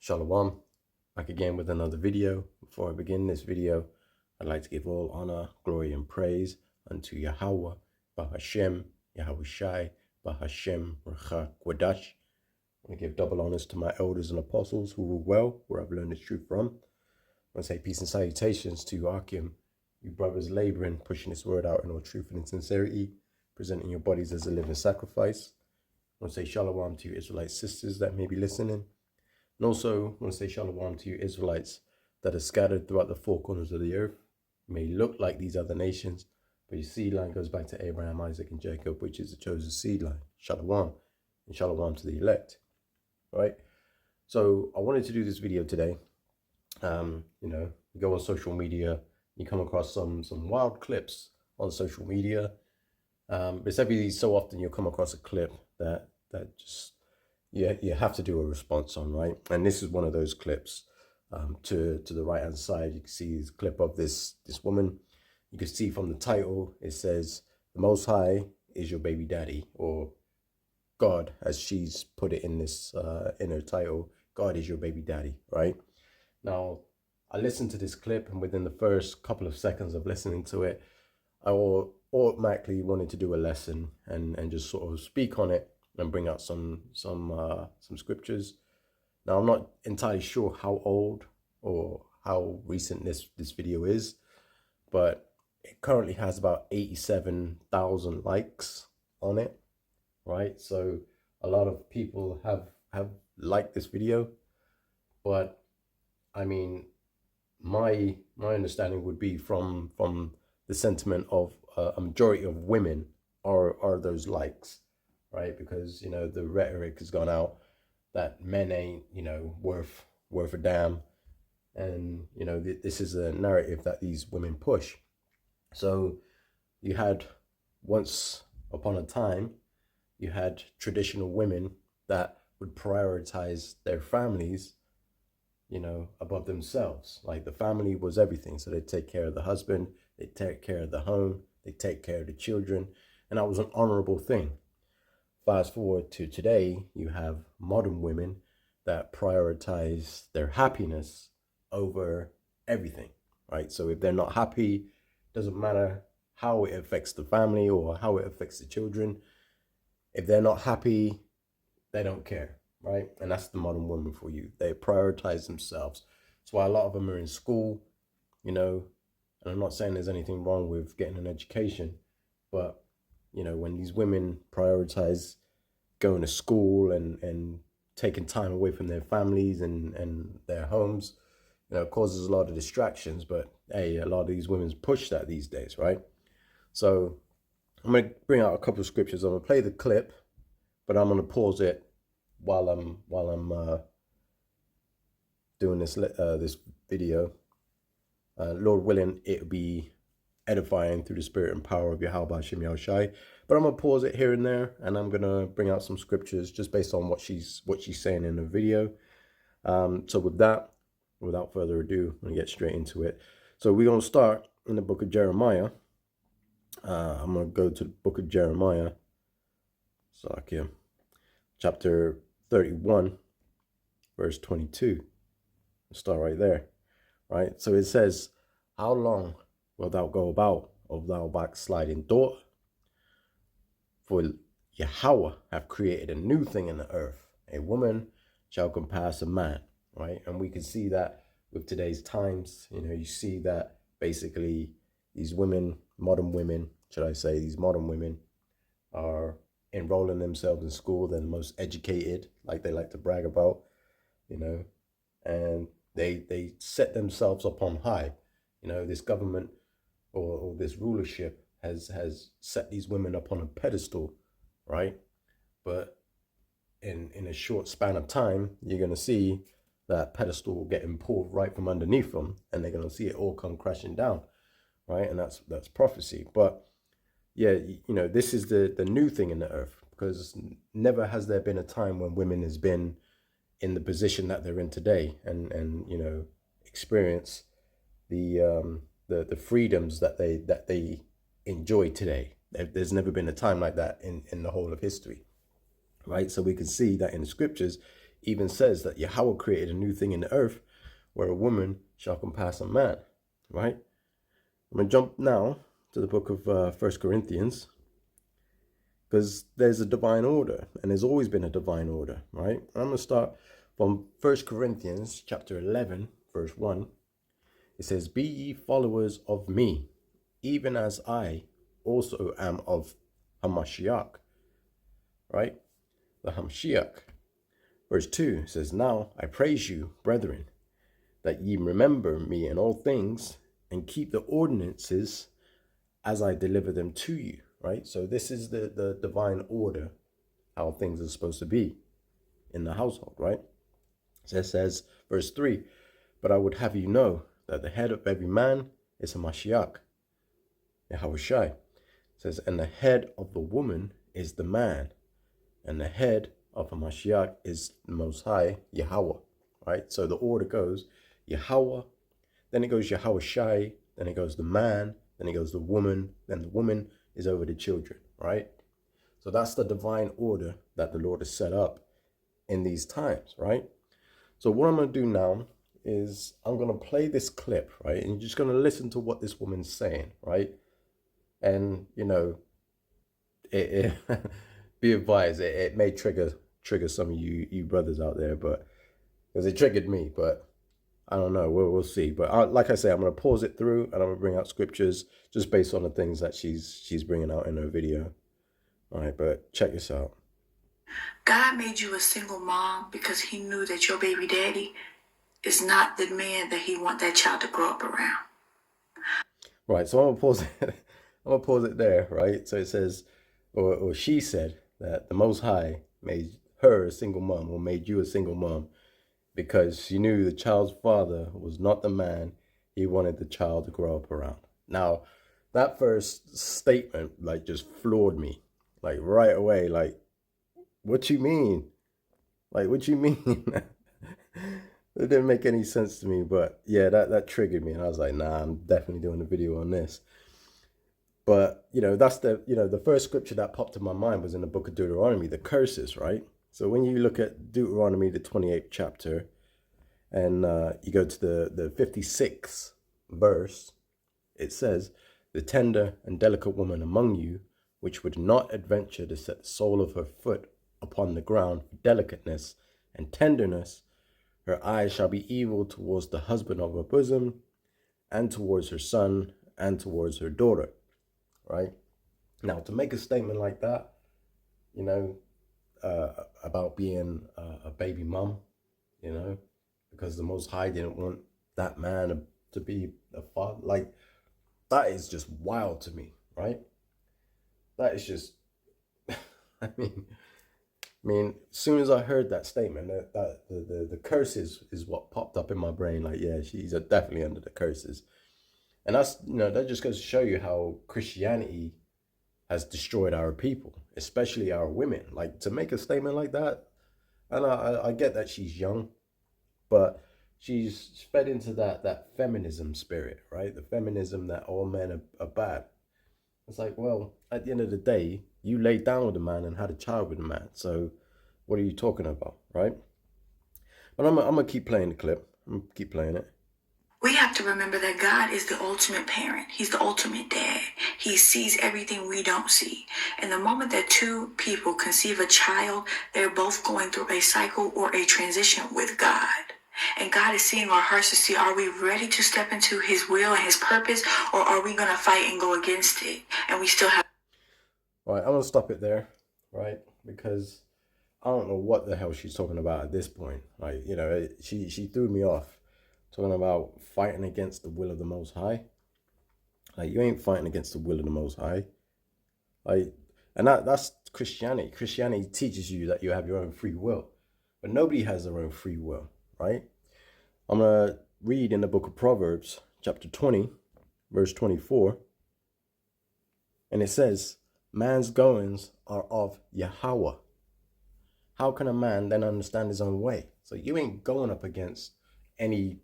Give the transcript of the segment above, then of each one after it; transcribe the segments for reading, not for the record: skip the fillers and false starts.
Shalom, back again with another video. Before I begin this video, I'd like to give all honor, glory, and praise unto Yahweh, Bahashem, Yahweh Shai, Bahashem, Recha, Kwadash. I want to give double honors to my elders and apostles who rule well, where I've learned this truth from. I want to say peace and salutations to you, Akim, you brothers laboring, pushing this word out in all truth and in sincerity, presenting your bodies as a living sacrifice. I want to say shalom to you Israelite sisters that may be listening. And also, I want to say shalom to you Israelites that are scattered throughout the four corners of the earth. You may look like these other nations, but your seed line goes back to Abraham, Isaac, and Jacob, which is the chosen seed line. Shalom. And shalom to the elect. All right? So I wanted to do this video today. You go on social media, you come across some wild clips on social media. It's every so often you'll come across a clip that just you have to do a response on, right? And this is one of those clips. To the right hand side, you can see this clip of this woman. You can see from the title, it says, "The Most High is your baby daddy," or God, as she's put it in this in her title, God is your baby daddy, right? Now, I listened to this clip, and within the first couple of seconds of listening to it, I automatically wanted to do a lesson and just sort of speak on it and bring out some scriptures. Now, I'm not entirely sure how old or how recent this video is, but it currently has about 87,000 likes on it, right? So a lot of people have liked this video, but I mean, my understanding would be from the sentiment of a majority of women are those likes, right? Because, the rhetoric has gone out that men ain't, worth a damn. And, this is a narrative that these women push. So you had, once upon a time, you had traditional women that would prioritize their families, above themselves. Like, the family was everything. So they take care of the husband, they take care of the home, they take care of the children. And that was an honorable thing. Fast forward to today, you have modern women that prioritize their happiness over everything, right? So if they're not happy, doesn't matter how it affects the family or how it affects the children. If they're not happy, they don't care, right? And that's the modern woman for you. They prioritize themselves. That's why a lot of them are in school, and I'm not saying there's anything wrong with getting an education, but when these women prioritize going to school and taking time away from their families and their homes, it causes a lot of distractions. But hey, a lot of these women push that these days, right? So I'm going to bring out a couple of scriptures. I'm going to play the clip, but I'm going to pause it while I'm doing this video. Lord willing, it'll be edifying through the spirit and power of Yahweh Hashem Yahushai. But I'm gonna pause it here and there, and I'm gonna bring out some scriptures just based on what she's saying in the video. So with that, without further ado, I'm gonna get straight into it. So we're gonna start in the book of Jeremiah. I'm gonna go to the book of Jeremiah, chapter 31, verse 22. Let's start right there. Right. So it says, "How long wilt thou go about, O thou backsliding daughter? For Yahweh hath created a new thing in the earth. A woman shall compass a man," right? And we can see that with today's times. You see that basically these women, modern women, these modern women are enrolling themselves in school. They're the most educated, like they like to brag about, and they set themselves up on high. This government or this rulership has set these women up on a pedestal, right? But in a short span of time, you're going to see that pedestal getting pulled right from underneath them, and they're going to see it all come crashing down, right? And that's prophecy. But yeah, this is the new thing in the earth, because never has there been a time when women has been in the position that they're in today and experience the freedoms that they enjoy today. There's never been a time like that in the whole of history, right? So we can see that in the scriptures, even says that Yahweh created a new thing in the earth where a woman shall compass a man, right? I'm going to jump now to the book of 1 Corinthians, because there's a divine order, and there's always been a divine order, right? I'm going to start from 1 Corinthians chapter 11, verse 1. It says, "Be ye followers of me, even as I also am of Hamashiach," right? The Hamashiach. Verse 2 says, "Now I praise you, brethren, that ye remember me in all things, and keep the ordinances as I deliver them to you," right? So this is the divine order, how things are supposed to be in the household, right? So it says, verse 3, "But I would have you know that the head of every man is a Mashiach," Yahushai. It says, "And the head of the woman is the man, and the head of a Mashiach is the Most High, Yahweh," right? So the order goes Yahweh, then it goes Yahushai, then it goes the man, then it goes the woman, then the woman is over the children, right? So that's the divine order that the Lord has set up in these times, right? So what I'm going to do now is I'm going to play this clip, right? And you're just going to listen to what this woman's saying, right? And, you know, be advised, it may trigger some of you brothers out there, but because it triggered me, but I don't know. We'll see. But like I say, I'm going to pause it through, and I'm going to bring out scriptures just based on the things that she's bringing out in her video. All right, but check this out. God made you a single mom because he knew that your baby daddy is not the man that he want that child to grow up around. Right, so I'm going to pause it. I'm going to pause it there, right? So it says, or she said that the Most High made her a single mom, or made you a single mom, because she knew the child's father was not the man he wanted the child to grow up around. Now, that first statement, like, just floored me, like, right away. Like, what you mean? Like, what you mean? It didn't make any sense to me, but yeah, that triggered me, and I was like, nah, I'm definitely doing a video on this. But, you know, that's the first scripture that popped in my mind was in the book of Deuteronomy, the curses, right? So when you look at Deuteronomy, the 28th chapter, and you go to the 56th verse, it says, "The tender and delicate woman among you, which would not adventure to set the sole of her foot upon the ground for delicateness and tenderness, her eyes shall be evil towards the husband of her bosom, and towards her son, and towards her daughter," right? Now, to make a statement like that, you know, about being a baby mom, you know, because the Most High didn't want that man to be a father, like, that is just wild to me, right? That is just, I mean, as soon as I heard that statement, the curses is what popped up in my brain. Like, yeah, she's definitely under the curses. And that's, you know, that just goes to show you how Christianity has destroyed our people, especially our women. Like, to make a statement like that, and I get that she's young, but she's fed into that feminism spirit, right? The feminism that all men are bad. It's like, well, at the end of the day, you laid down with a man and had a child with a man. So what are you talking about, right? But I'm gonna keep playing the clip. I'm gonna keep playing it. We have to remember that God is the ultimate parent. He's the ultimate dad. He sees everything we don't see. And the moment that two people conceive a child, they're both going through a cycle or a transition with God. And God is seeing our hearts to see, are we ready to step into his will and his purpose, or are we going to fight and go against it? And we still have... All right, I'm gonna stop it there, right? Because I don't know what the hell she's talking about at this point. Like, you know, she threw me off, talking about fighting against the will of the Most High. Like, you ain't fighting against the will of the Most High. Like, and that's Christianity. Christianity teaches you that you have your own free will, but nobody has their own free will, right? I'm gonna read in the book of Proverbs, chapter 20, verse 24, and it says, "Man's goings are of Yahweh. How can a man then understand his own way?" So you ain't going up against any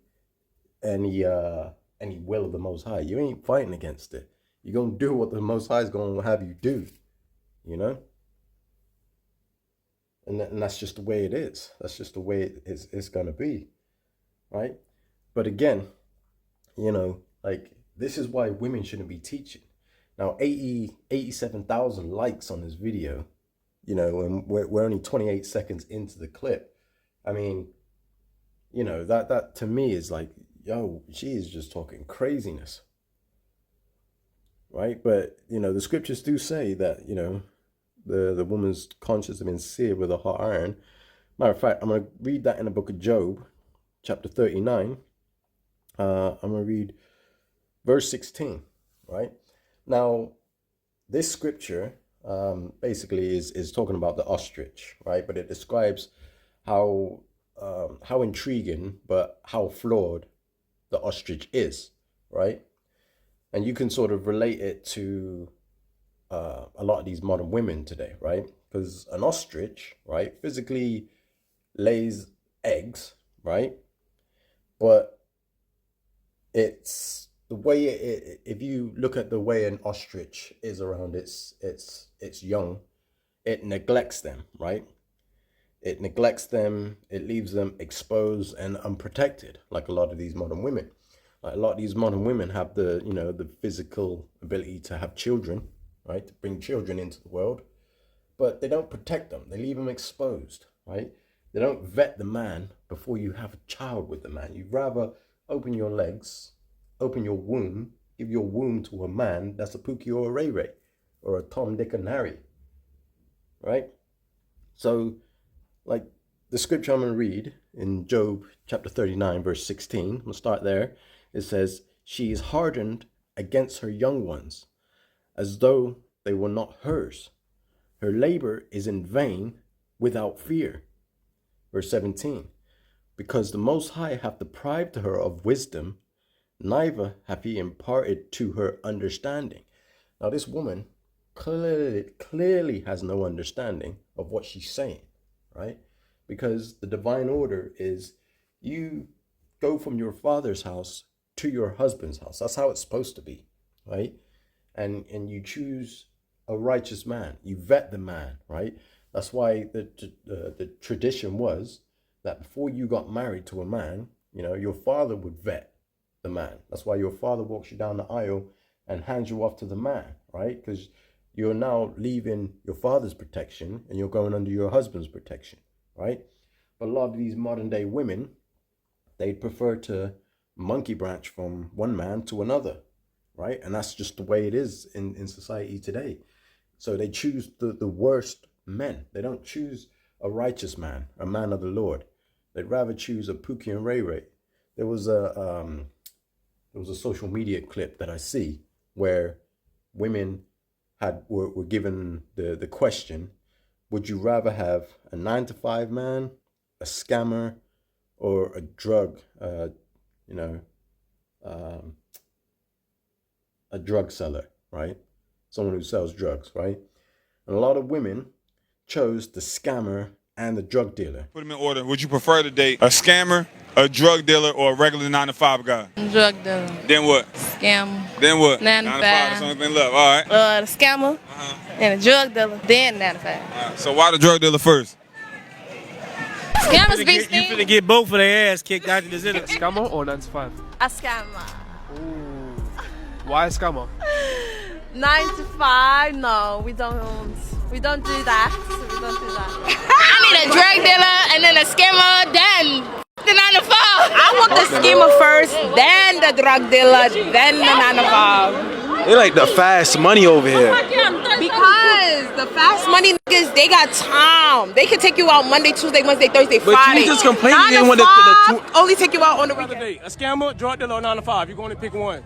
will of the Most High. You ain't fighting against it. You're gonna do what the Most High is gonna have you do, you know? And that's just the way it is. That's just the way it's going to be, right? But again, like, this is why women shouldn't be teaching. Now, 87,000 likes on this video, and we're only 28 seconds into the clip. I mean, that to me is like, yo, she is just talking craziness, right? But, the scriptures do say that, the woman's conscience has been seared with a hot iron. Matter of fact, I'm going to read that in the book of Job, chapter 39. I'm going to read verse 16, right? Now, this scripture basically is talking about the ostrich, right? But it describes how intriguing, but how flawed the ostrich is, right? And you can sort of relate it to a lot of these modern women today, right? Because an ostrich, right, physically lays eggs, right? But it's the way if you look at the way an ostrich is around its young, it neglects them, right? It neglects them, it leaves them exposed and unprotected, like a lot of these modern women. Like a lot of these modern women have the, the physical ability to have children, right? To bring children into the world, but they don't protect them. They leave them exposed, right? They don't vet the man before you have a child with the man. You'd rather open your legs, open your womb, give your womb to a man that's a Pookie or a Ray Ray or a Tom, Dick, and Harry, right? So, like the scripture I'm going to read in Job chapter 39, verse 16, we'll start there. It says, she is hardened against her young ones, as though they were not hers. Her labor is in vain without fear. Verse 17, because the Most High hath deprived her of wisdom, neither hath he imparted to her understanding. Now this woman clearly has no understanding of what she's saying, right? Because the divine order is you go from your father's house to your husband's house. That's how it's supposed to be, right? And you choose a righteous man. You vet the man, right? That's why the tradition was that before you got married to a man, your father would vet the man. That's why your father walks you down the aisle and hands you off to the man, right? Because you're now leaving your father's protection and you're going under your husband's protection, right? But a lot of these modern day women, they'd prefer to monkey branch from one man to another, right? And that's just the way it is in society today. So they choose the worst men. They don't choose a righteous man, a man of the Lord. They'd rather choose a Pookie and Ray Ray. There was a social media clip that I see where women were given the question, would you rather have a 9-to-5 man, a scammer, or a drug, a drug seller, right? Someone who sells drugs, right? And a lot of women chose the scammer and the drug dealer. Put them in order. Would you prefer to date a scammer, a drug dealer, or a regular 9-to-5 guy? Drug dealer. Then what? Scammer. Then what? 9 to 5. 5. That's the only thing left. All right. The scammer and a drug dealer. Then 9 to 5. All right. So why the drug dealer first? Scammers be You stealing. finna get both of their ass kicked out of this. Is it scammer or 9 to 5? A scammer. Ooh. Why scammer? 9 to 5. No, we don't do that. We don't do that. I need a drug dealer and then a scammer, then the 9 to 5. I want the scammer first, then the drug dealer, then the 9 to 5. They like the fast money over here. Because the fast money niggas, they got time. They can take you out Monday, Tuesday, Wednesday, Thursday, But Friday. you just complain you 9 didn't to want 5, only take you out on the Other weekend. day, a scammer, drug dealer, or 9 to 5. You're going to pick one.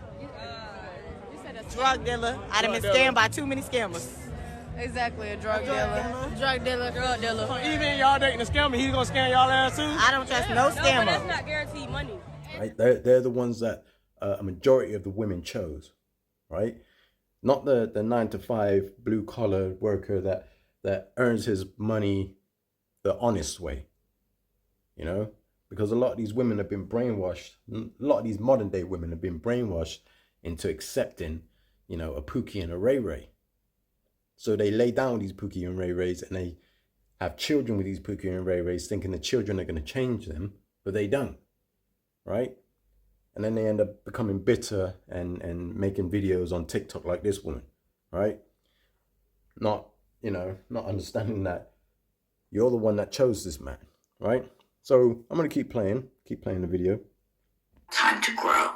Drug dealer. I done been scammed by too many scammers. Exactly, a drug dealer. Drug dealer. So even y'all dating a scammer, he's gonna scam y'all ass too? I don't trust no scammer. That's not guaranteed money. Right? They're the ones that a majority of the women chose, right? Not the 9-to-5 blue collar worker that earns his money the honest way, because a lot of these women have been brainwashed. A lot of these modern day women have been brainwashed into accepting, a Pookie and a Ray Ray. So they lay down these Pookie and Ray Rays and they have children with these Pookie and Ray Rays thinking the children are going to change them, but they don't, right? And then they end up becoming bitter and making videos on TikTok like this woman, right? Not understanding that you're the one that chose this man, right? So I'm going to keep playing the video. Time to grow.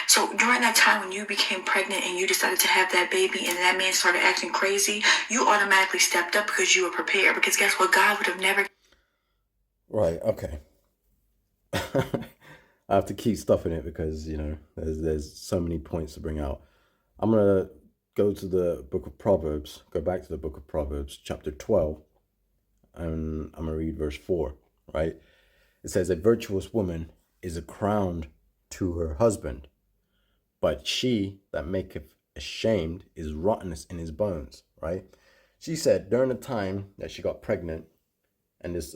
So during that time when you became pregnant and you decided to have that baby and that man started acting crazy, you automatically stepped up because you were prepared. Because guess what? God would have never... Right, okay. I have to keep stuffing it because, there's so many points to bring out. I'm going to go to the book of Proverbs, go back to the book of Proverbs, chapter 12, and I'm going to read verse 4, right? It says, a virtuous woman is a crown to her husband, but she that maketh ashamed is rottenness in his bones, right? She said during the time that she got pregnant, and this,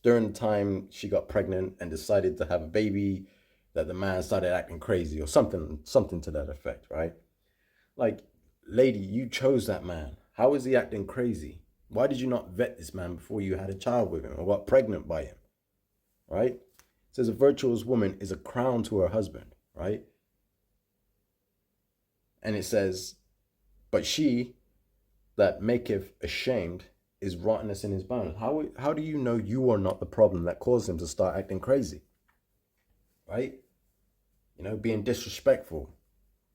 during the time she got pregnant and decided to have a baby, that the man started acting crazy or something to that effect, right? Like, lady, you chose that man. How is he acting crazy? Why did you not vet this man before you had a child with him or got pregnant by him, right? It says a virtuous woman is a crown to her husband, right? And it says, but she that maketh ashamed is rottenness in his bones. How do you know you are not the problem that caused him to start acting crazy? Right? Being disrespectful,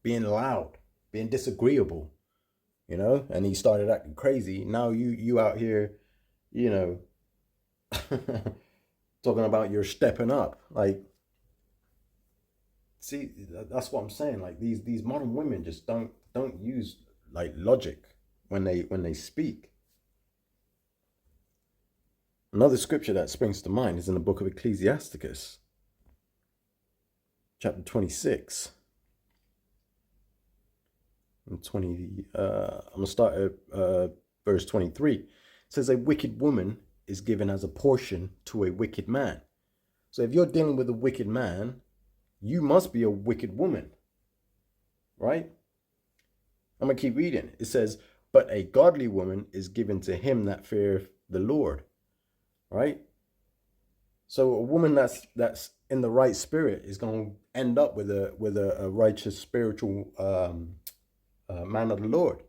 being loud, being disagreeable, and he started acting crazy. Now you out here, talking about you're stepping up. Like, see, that's what I'm saying. Like, these modern women just don't use like logic when they speak. Another scripture that springs to mind is in the book of Ecclesiasticus, chapter 26. I'm gonna start at verse 23. It says, a wicked woman is given as a portion to a wicked man. So if you're dealing with a wicked man, you must be a wicked woman, right? I'm gonna keep reading. It says, but a godly woman is given to him that feareth the Lord, right? So a woman that's in the right spirit is going to end up with a righteous spiritual man of the Lord,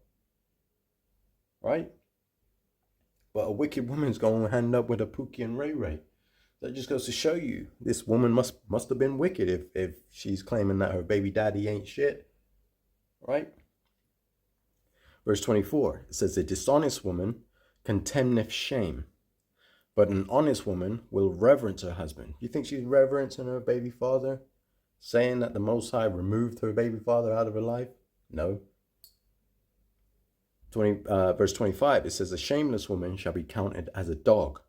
right? But a wicked woman's going to end up with a Pookie and Ray Ray. That just goes to show you this woman must have been wicked if she's claiming that her baby daddy ain't shit, right? Verse 24, it says, a dishonest woman contemneth shame, but an honest woman will reverence her husband. You think she's reverencing her baby father, saying that the Most High removed her baby father out of her life? No. Verse 25, it says, a shameless woman shall be counted as a dog,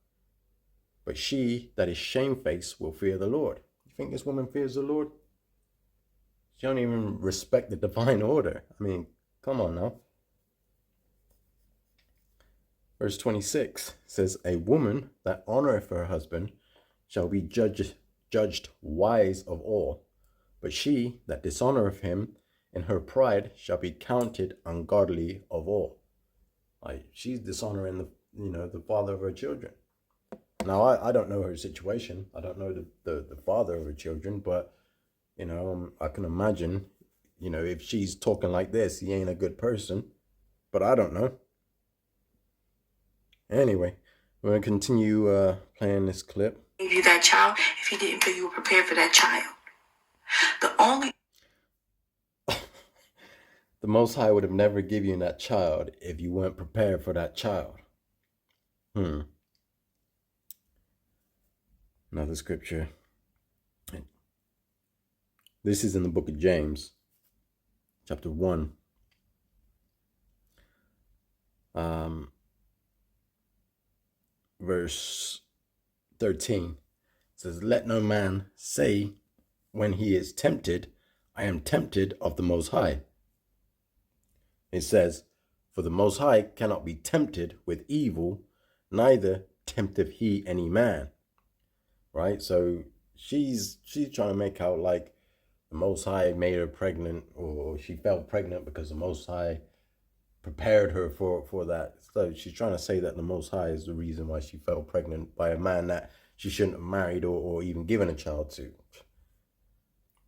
but she that is shamefaced will fear the Lord. You think this woman fears the Lord? She don't even respect the divine order. I mean, come on now. Verse 26 says, a woman that honoreth her husband shall be judged wise of all, but she that dishonoreth him in her pride shall be counted ungodly of all. Like, she's dishonoring the father of her children. Now, I don't know her situation. I don't know the father of her children, but I can imagine, if she's talking like this, he ain't a good person. But I don't know. Anyway, we're going to continue playing this clip. Gave you that child if he didn't feel you were prepared for that child. The Most High would have never given you that child if you weren't prepared for that child. Another scripture. This is in the book of James, chapter 1. Verse 13. It says, let no man say when he is tempted, I am tempted of the Most High. It says, for the Most High cannot be tempted with evil, neither tempteth he any man. Right? So she's trying to make out like the Most High made her pregnant, or she fell pregnant because the Most High prepared her for that. So she's trying to say that the Most High is the reason why she fell pregnant by a man that she shouldn't have married or even given a child to.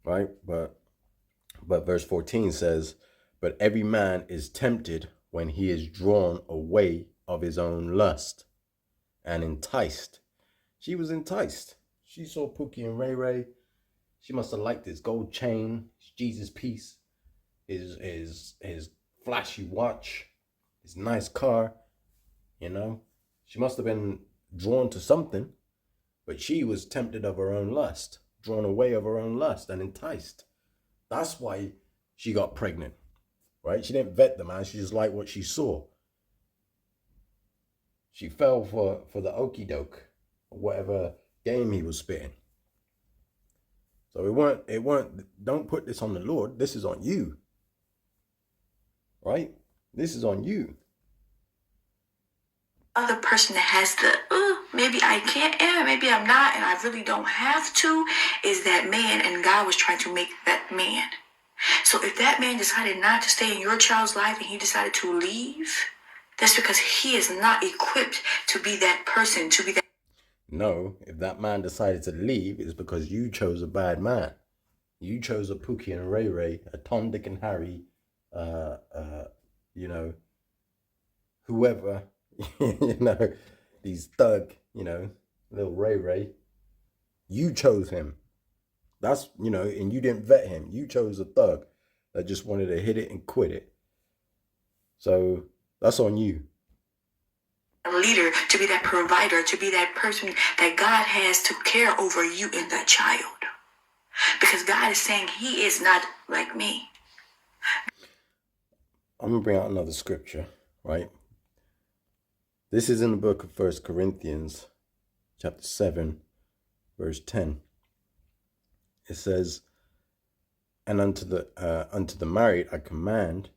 Right? But verse 14 says, but every man is tempted when he is drawn away of his own lust and enticed. She was enticed. She saw Pookie and Ray Ray. She must have liked his gold chain, his Jesus piece, his flashy watch, his nice car, you know. She must have been drawn to something, but she was tempted of her own lust, drawn away of her own lust and enticed. That's why she got pregnant, right? She didn't vet the man. She just liked what she saw. She fell for the okie doke, whatever game he was spitting. So it weren't, don't put this on the Lord. This is on you, right? This is on you. Other person that has the, maybe I can't and maybe I'm not and I really don't have to, is that man, and God was trying to make that man. So if that man decided not to stay in your child's life and he decided to leave, that's because he is not equipped to be that person, to be that. No, if that man decided to leave, it's because you chose a bad man. You chose a Pookie and Ray Ray, a Tom, Dick, and Harry, you know, whoever, you know, these thug, you know, little Ray Ray. You chose him. That's, you know, and you didn't vet him. You chose a thug that just wanted to hit it and quit it. So that's on you. Leader, to be that provider, to be that person that God has to care over you and that child. Because God is saying he is not like me. I'm going to bring out another scripture, right? This is in the book of 1 Corinthians, chapter 7, verse 10. It says, and unto the married I command,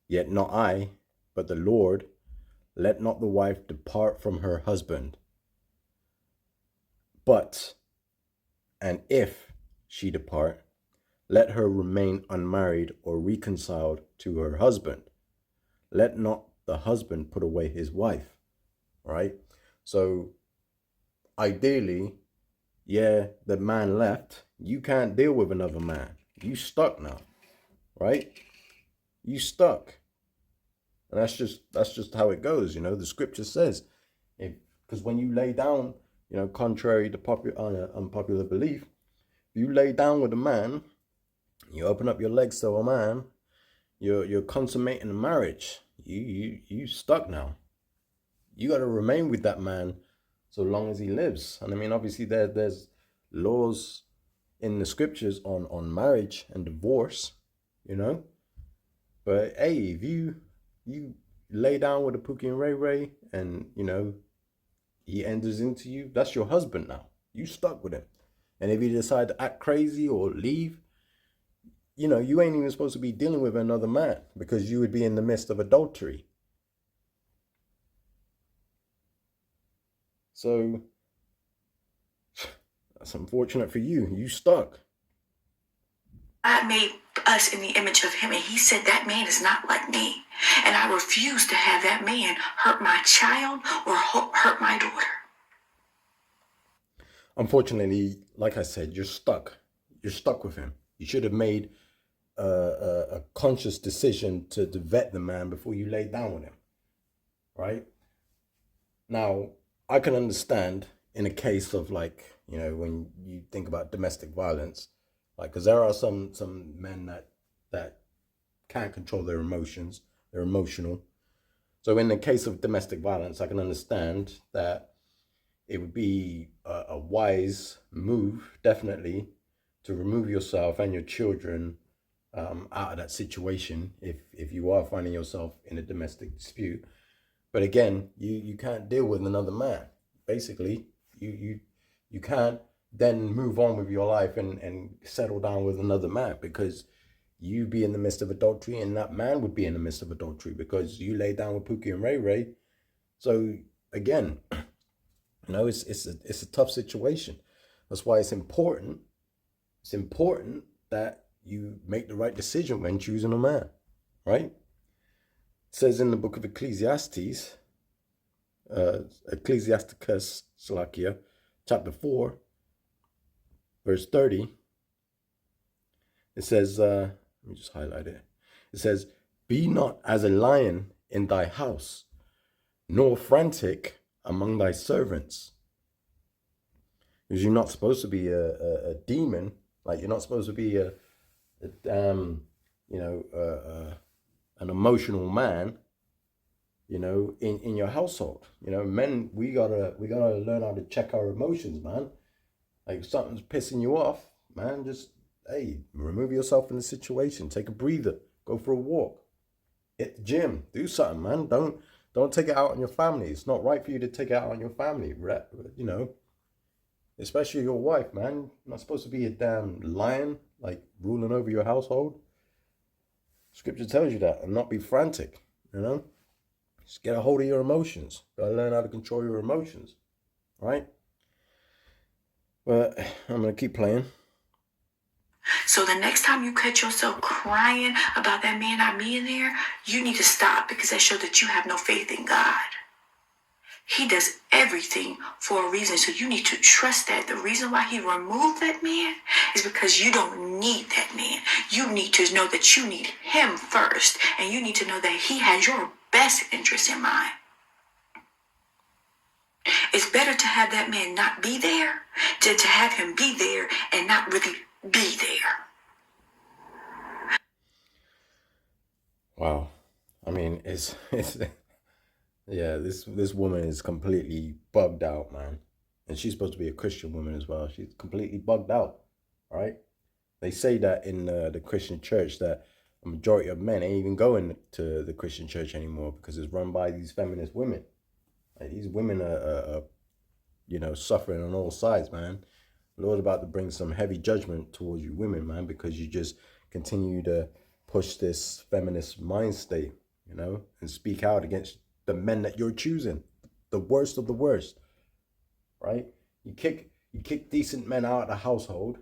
yet not I, but the Lord, let not the wife depart from her husband. But, and if she depart, let her remain unmarried or reconciled to her husband. Let not the husband put away his wife. Right? So, ideally, yeah, the man left. You can't deal with another man. You stuck now. Right? You stuck. And that's just how it goes, you know. The scripture says, because when you lay down, you know, contrary to unpopular belief, if you lay down with a man, you open up your legs to a man, you're consummating a marriage. You stuck now. You got to remain with that man so long as he lives. And I mean, obviously there's laws in the scriptures on marriage and divorce, you know. But hey, if you lay down with a Pookie and Ray Ray and, you know, he enters into you, that's your husband now. You stuck with him. And if you decide to act crazy or leave, you know, you ain't even supposed to be dealing with another man because you would be in the midst of adultery. So that's unfortunate for you. You stuck. God made us in the image of him, and he said that man is not like me. And I refuse to have that man hurt my child or hurt my daughter. Unfortunately, like I said, you're stuck. You're stuck with him. You should have made a conscious decision to vet the man before you lay down with him. Right? Now, I can understand in a case of, like, you know, when you think about domestic violence, like, because there are some men that can't control their emotions. They're emotional. So in the case of domestic violence, I can understand that it would be a wise move, definitely, to remove yourself and your children out of that situation if you are finding yourself in a domestic dispute. But again, you can't deal with another man. Basically, you can't then move on with your life and settle down with another man, because you'd be in the midst of adultery and that man would be in the midst of adultery because you lay down with Pookie and Ray Ray. So again, you know, it's a tough situation. That's why it's important that you make the right decision when choosing a man, right? says in the book of Ecclesiastes, Ecclesiasticus, Salakia, chapter 4, verse 30, it says, let me just highlight it. It says, be not as a lion in thy house, nor frantic among thy servants. Because you're not supposed to be a demon, like you're not supposed to be an emotional man, you know, in your household. You know, men, we gotta learn how to check our emotions, man. Like if something's pissing you off, man, just, hey, remove yourself from the situation, take a breather, go for a walk, hit the gym, do something, man. Don't take it out on your family. It's not right for you to take it out on your family, you know, especially your wife, man. You're not supposed to be a damn lion, like ruling over your household. Scripture tells you that, and not be frantic, you know. Just get a hold of your emotions. Gotta learn how to control your emotions, right? But I'm gonna keep playing. So the next time you catch yourself crying about that man not being there, you need to stop, because that shows that you have no faith in God. He does everything for a reason. So you need to trust that the reason why he removed that man is because you don't need that man. You need to know that you need him first. And you need to know that he has your best interest in mind. It's better to have that man not be there than to have him be there and not really be there. Wow. I mean, it's yeah, this woman is completely bugged out, man. And she's supposed to be a Christian woman as well. She's completely bugged out, right? They say that in the Christian church that a majority of men ain't even going to the Christian church anymore because it's run by these feminist women. Like, these women are you know, suffering on all sides, man. The Lord's about to bring some heavy judgment towards you women, man, because you just continue to push this feminist mind state, you know, and speak out against the men that you're choosing, the worst of the worst, right? You kick decent men out of the household,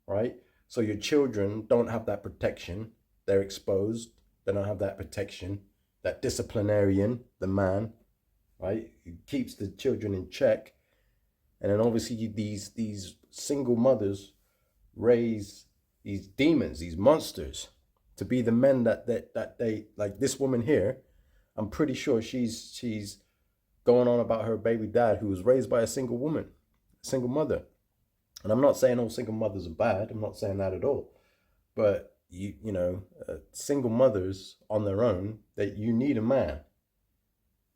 right? So your children don't have that protection. They're exposed. They don't have that protection. That disciplinarian, the man, right? He keeps the children in check. And then obviously these single mothers raise these demons, these monsters, to be the men that they, like this woman here. I'm pretty sure she's going on about her baby dad who was raised by a single woman, a single mother. And I'm not saying all single mothers are bad. I'm not saying that at all. But you know, single mothers on their own, that you need a man.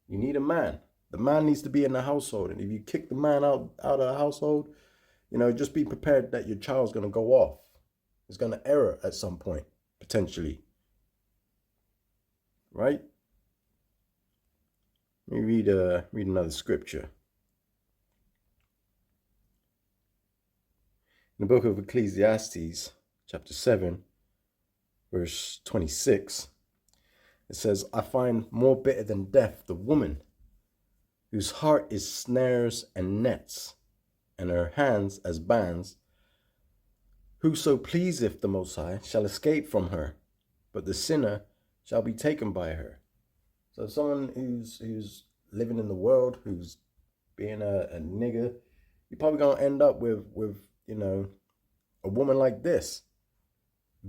You need a man. The man needs to be in the household. And if you kick the man out of the household, you know, just be prepared that your child's going to go off. It's going to error at some point, potentially. Right? Let me read another scripture. In the book of Ecclesiastes, chapter 7, verse 26, it says, I find more bitter than death the woman whose heart is snares and nets, and her hands as bands. Whoso pleaseth the Most High shall escape from her, but the sinner shall be taken by her. So someone who's living in the world, who's being a nigger, you're probably gonna end up with you know, a woman like this,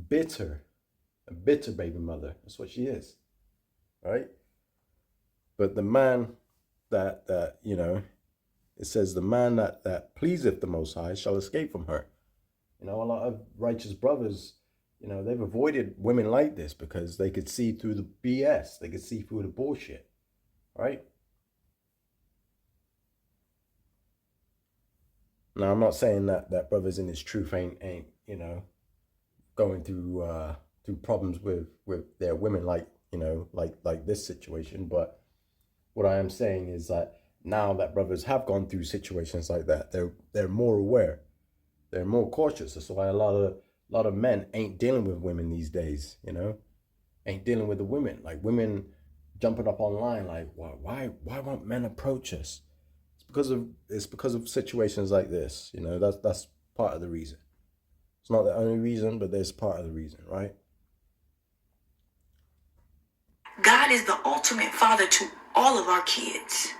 bitter, a bitter baby mother. That's what she is, right? But the man that you know, it says the man that pleaseth the Most High shall escape from her. You know, a lot of righteous brothers, you know, they've avoided women like this because they could see through the BS. They could see through the bullshit, right? Now, I'm not saying that brothers in this truth ain't you know, going through problems with their women, like, you know, like this situation. But what I am saying is that now that brothers have gone through situations like that, they're more aware. They're more cautious. That's why a lot of men ain't dealing with women these days, you know, ain't dealing with the women. Like women jumping up online, like, why won't men approach us? It's because of situations like this, you know. That's part of the reason. It's not the only reason, but there's part of the reason, right? God is the ultimate father to all of our kids.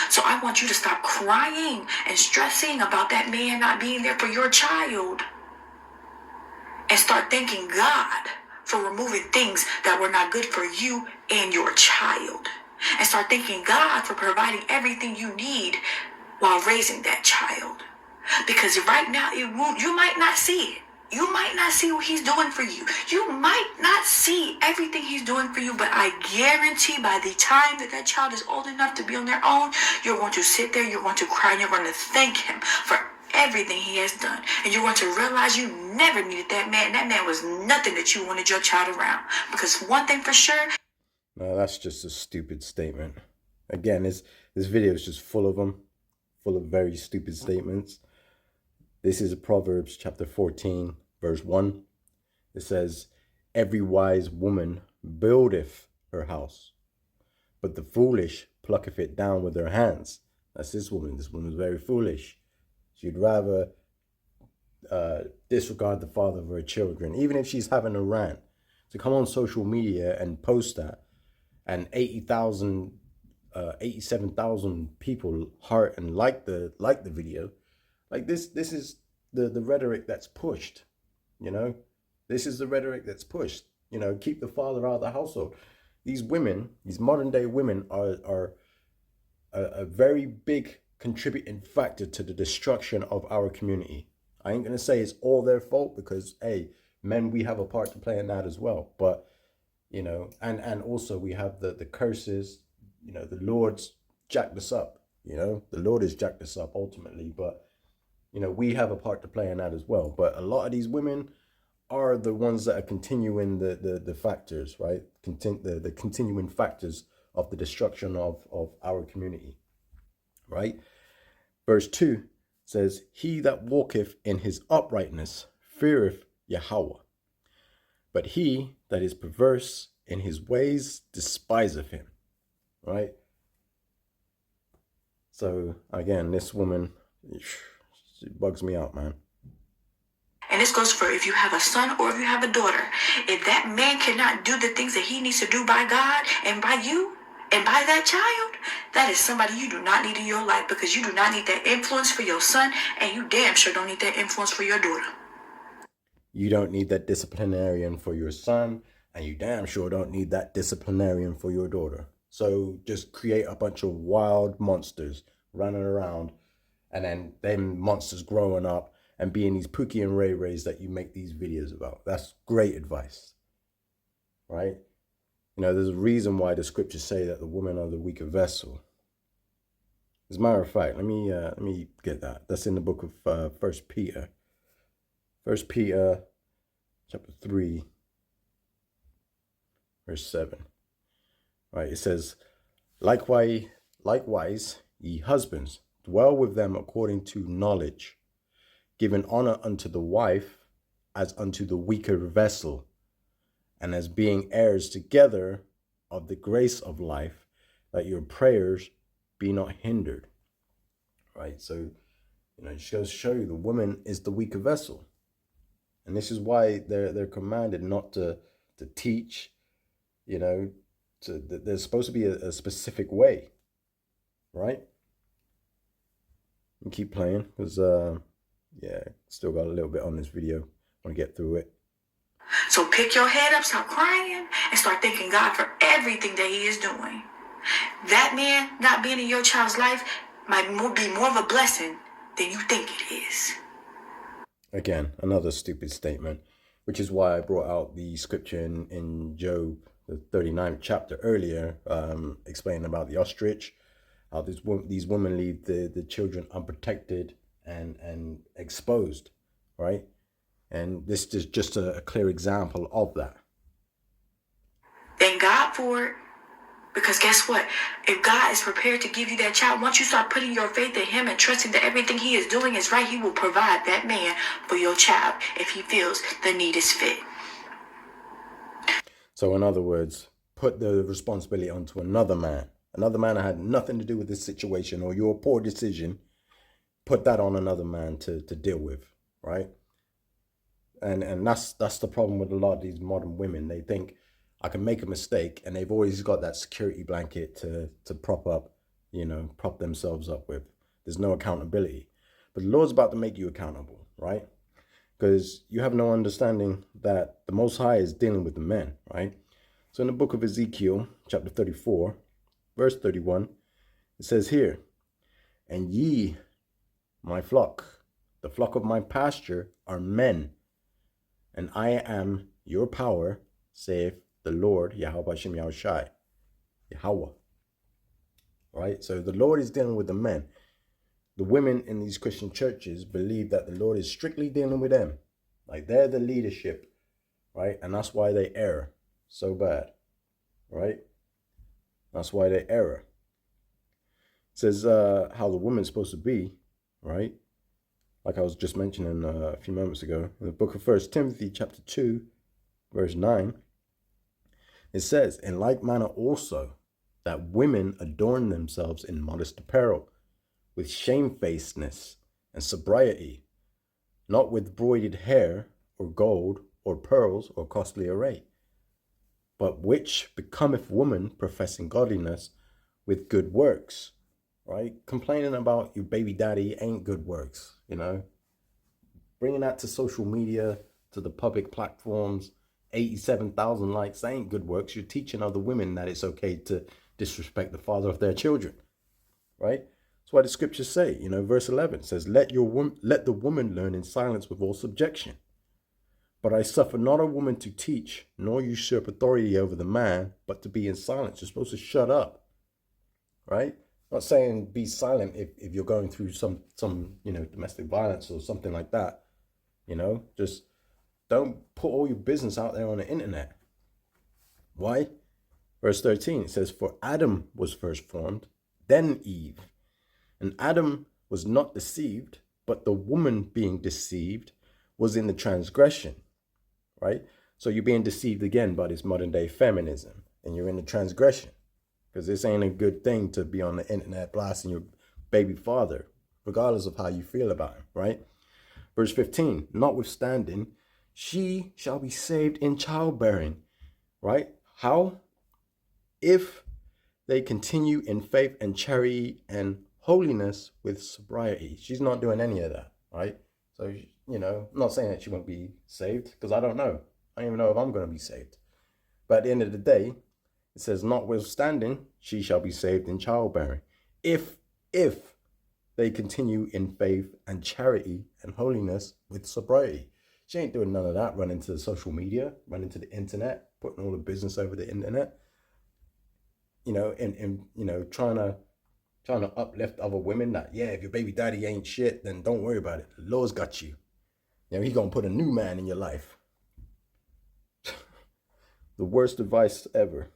So I want you to stop crying and stressing about that man not being there for your child. And start thanking God for removing things that were not good for you and your child. And start thanking God for providing everything you need while raising that child. Because right now, you might not see it. You might not see what he's doing for you. You might not see everything he's doing for you, but I guarantee by the time that child is old enough to be on their own, you're going to sit there, you're going to cry, and you're going to thank him for everything he has done. And you're going to realize you never needed that man. That man was nothing that you wanted your child around. Because one thing for sure... No, that's just a stupid statement. Again, this video is just full of them, full of very stupid statements. This is Proverbs chapter 14, verse 1. It says, every wise woman buildeth her house, but the foolish plucketh it down with her hands. That's this woman. This woman is very foolish. She'd rather disregard the father of her children, even if she's having a rant, to come on social media and post that, and 87,000 people heart and like the video. Like this is the rhetoric that's pushed, you know. This is the rhetoric that's pushed, you know. Keep the father out of the household. These women, these modern day women, are a very big contributing factor to the destruction of our community. I ain't gonna say it's all their fault, because hey, men, we have a part to play in that as well. But you know, and also we have the curses. You know, the Lord's jacked us up. You know, the Lord has jacked us up ultimately, but you know, we have a part to play in that as well. But a lot of these women are the ones that are continuing the factors, right? The continuing factors of the destruction of our community, right? Verse 2 says, he that walketh in his uprightness feareth Yahweh, but he that is perverse in his ways despiseth him, right? So again, this woman, it bugs me out, man. And this goes for if you have a son or if you have a daughter. If that man cannot do the things that he needs to do by God and by you and by that child, that is somebody you do not need in your life, because you do not need that influence for your son, and you damn sure don't need that influence for your daughter. You don't need that disciplinarian for your son, and you damn sure don't need that disciplinarian for your daughter. So just create a bunch of wild monsters running around, and then them monsters growing up and being these Pookie and Ray Rays that you make these videos about. That's great advice, right? You know, there's a reason why the scriptures say that the women are the weaker vessel. As a matter of fact, let me get that. That's in the book of 1 Peter. 1 Peter chapter 3, verse 7. Right, it says, likewise, ye husbands, dwell with them according to knowledge, giving honor unto the wife as unto the weaker vessel, and as being heirs together of the grace of life, that your prayers be not hindered. Right, so, you know, it shows show you the woman is the weaker vessel. And this is why they're commanded not to teach, you know, there's supposed to be a specific way, right? And keep playing, because yeah, still got a little bit on this video. Want to get through it. So pick your head up, stop crying, and start thanking God for everything that he is doing. That man not being in your child's life might be more of a blessing than you think it is. Again, another stupid statement, which is why I brought out the scripture in Job, the 39th chapter earlier, explaining about the ostrich, how these women leave the children unprotected and exposed, right? And this is just a clear example of that. Thank God for it. Because guess what? If God is prepared to give you that child, once you start putting your faith in him and trusting that everything he is doing is right, he will provide that man for your child if he feels the need is fit. So in other words, put the responsibility onto another man that had nothing to do with this situation or your poor decision. Put that on another man to deal with, right? And that's the problem with a lot of these modern women. They think, I can make a mistake, and they've always got that security blanket to prop up, prop themselves up with. There's no accountability. But the Lord's about to make you accountable, right? Because you have no understanding that the Most High is dealing with the men, right? So in the book of Ezekiel, chapter 34, verse 31, it says here, "And ye, my flock, the flock of my pasture, are men, and I am your power, saith the Lord, Yahweh Shem Yahushai." Yahweh. Right? So the Lord is dealing with the men. The women in these Christian churches believe that the Lord is strictly dealing with them. Like they're the leadership, right? And that's why they err so bad, right? That's why they err. It says how the woman's supposed to be, right? Like I was just mentioning a few moments ago. In the book of 1 Timothy chapter 2, verse 9, it says, "In like manner also, that women adorn themselves in modest apparel, with shamefacedness and sobriety, not with broided hair, or gold, or pearls, or costly array, but which becometh woman professing godliness with good works." Right? Complaining about your baby daddy ain't good works, Bringing that to social media, to the public platforms, 87,000 likes, that ain't good works. You're teaching other women that it's okay to disrespect the father of their children, right? That's why the scriptures say, verse 11 says, let the woman learn in silence with all subjection. But I suffer not a woman to teach, nor usurp authority over the man, but to be in silence. You're supposed to shut up, right? I'm not saying be silent if you're going through some domestic violence or something like that. Just don't put all your business out there on the internet. Why? Verse 13, it says, "For Adam was first formed, then Eve. And Adam was not deceived, but the woman being deceived was in the transgression." Right? So you're being deceived again by this modern day feminism, and you're in the transgression. Because this ain't a good thing to be on the internet blasting your baby father, regardless of how you feel about him, right? Verse 15, "Notwithstanding, she shall be saved in childbearing." Right? How? "If they continue in faith and charity and holiness with sobriety." She's not doing any of that, right? So, I'm not saying that she won't be saved, because I don't know. I don't even know if I'm going to be saved. But at the end of the day, it says, "Notwithstanding, she shall be saved in childbearing. If they continue in faith and charity and holiness with sobriety." She ain't doing none of that, running to social media, running to the internet, putting all the business over the internet, and trying to uplift other women that, if your baby daddy ain't shit, then don't worry about it. The Lord's got you. He's going to put a new man in your life. The worst advice ever.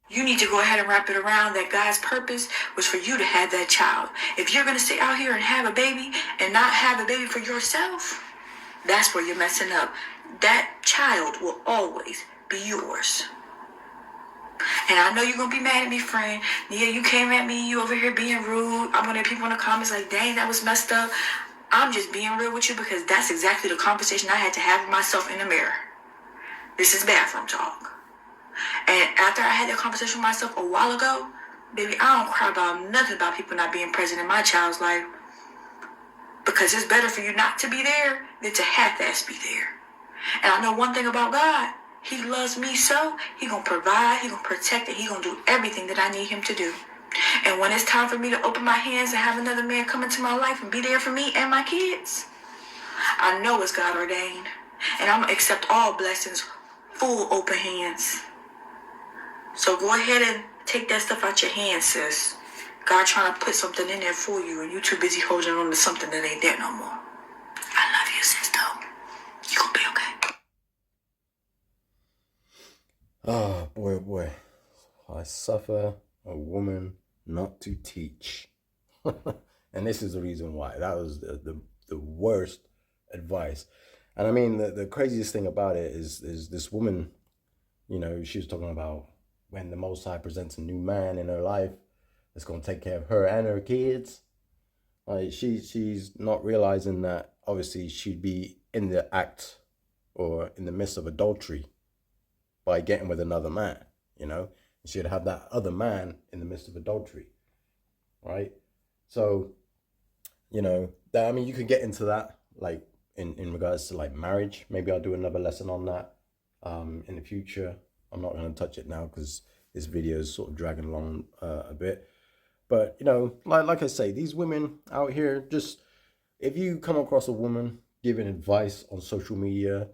You need to go ahead and wrap it around that God's purpose was for you to have that child. If you're going to stay out here and have a baby and not have a baby for yourself, that's where you're messing up. That child will always be yours. And I know you're going to be mad at me, friend. Yeah, you came at me, you over here being rude. I'm going to people in the comments like, dang, that was messed up. I'm just being real with you because that's exactly the conversation I had to have with myself in the mirror. This is bathroom talk. And after I had that conversation with myself a while ago, baby, I don't cry about nothing about people not being present in my child's life. Because it's better for you not to be there than to half-ass be there. And I know one thing about God. He loves me so, he gonna provide, he gonna protect, and he gonna do everything that I need him to do. And when it's time for me to open my hands and have another man come into my life and be there for me and my kids, I know it's God ordained. And I'm gonna accept all blessings, full open hands. So go ahead and take that stuff out your hands, sis. God trying to put something in there for you, and you too busy holding on to something that ain't there no more. I love you, sis, though. You gonna be okay. Oh, boy, oh, boy. I suffer a woman not to teach. And this is the reason why. That was the worst advice. And I mean, the craziest thing about it is this woman, she was talking about when the Most High presents a new man in her life that's going to take care of her and her kids. Like she's not realizing that obviously she'd be in the act or in the midst of adultery by getting with another man, you know? She'd have that other man in the midst of adultery, right? So, you know, that, I mean, you could get into that, like, in regards to, like, marriage. Maybe I'll do another lesson on that in the future. I'm not going to touch it now because this video is sort of dragging along a bit. But, you know, like I say, these women out here, just, if you come across a woman giving advice on social media,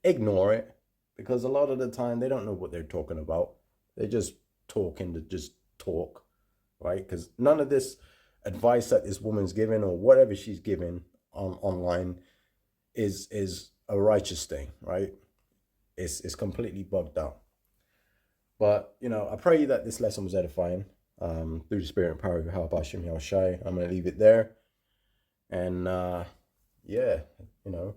ignore it, because a lot of the time they don't know what they're talking about. They're just talking to just talk, right? Because none of this advice that this woman's giving or whatever she's giving online is a righteous thing, right? It's completely bugged out. But, you know, I pray that this lesson was edifying through the spirit and power of Yahweh Hashem Yahushai. I'm going to leave it there. And, yeah, you know,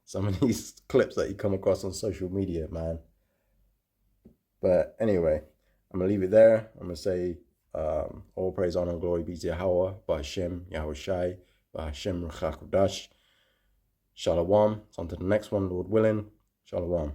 some of these clips that you come across on social media, man. But anyway, I'm going to leave it there. I'm going to say all praise, honor, and glory be to Yahweh, Ba'Hashem, Yahushai, Ba'Hashem, Ruach HaKodesh. Shalom. On to the next one, Lord willing. Shalom.